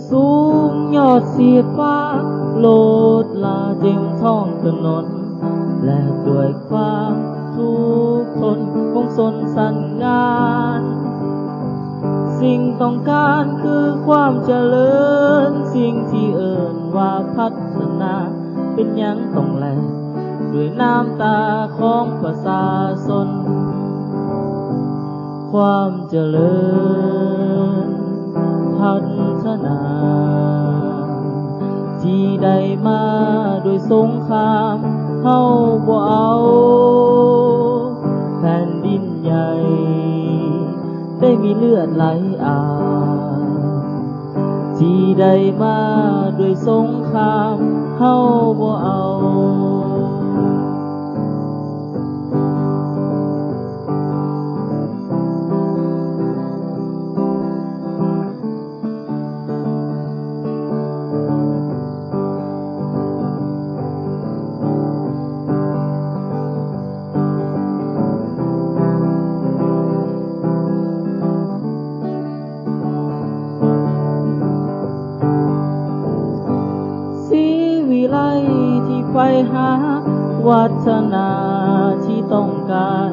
สูงยอดเสียดฟ้าโลดลาเต็มท้องถนนและด้วยความทุกข์ทนคงสนสันงานสิ่งต้องการคือความเจริญสิ่งที่เอ่นว่าพัฒนาเป็นยังต้องแลกด้วยน้ำตาของประชาชนความเจริญพัฒนาที่ได้มาด้วยสงครามเฮาบ่เอาแผ่นดินใหญ่ได้มีเลือดไหลอาบที่ได้มาด้วยสงครามเฮาบ่เอาที่ไปหาวัฒนาที่ต้องการ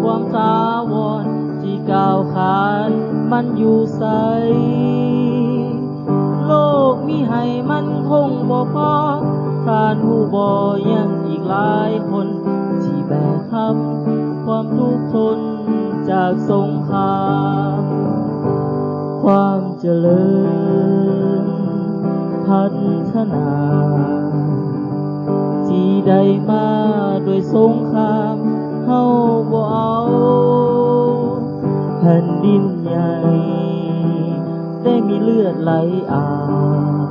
ความถาวรที่ก้าวขานมันอยู่ใสโลกมีให้มันคงบ่พอท่านผู้บ่ยังอีกหลายคนที่แบกรับความทุกข์ทนจากสงครามความเจริญพัฒนาที่ได้มาด้วยสงครามเฮาบ่เอาแผ่นดินใหญ่ได้มีเลือดไหลอาบ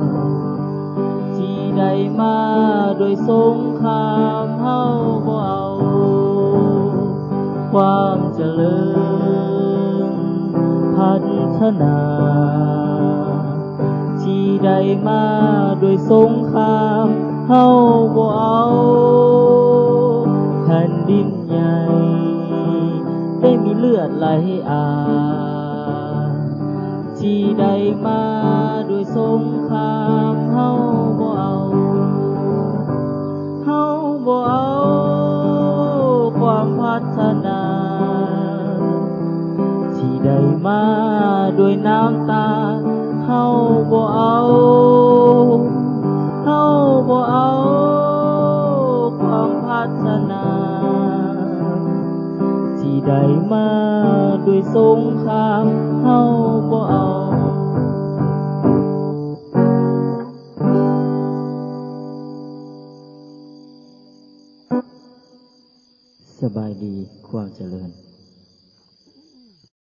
ที่ได้มาด้วยสงครามเฮาบ่เอาความเจริญพัฒนาที่ได้มาด้วยสงครามเฮาบ่เอาแผ่นดินใหญ่ได้มีเลือดไหลอาบที่ได้มาด้วยสงครามเฮาบ่เอาเฮาบ่เอาความพัฒนาที่ได้มาด้วยน้ำตาเฮาบ่เอาเฮาบ่เอาความพัฒนาที่ได้มาด้วยสงครามเฮาบ่เอาสบายดีความเจริญ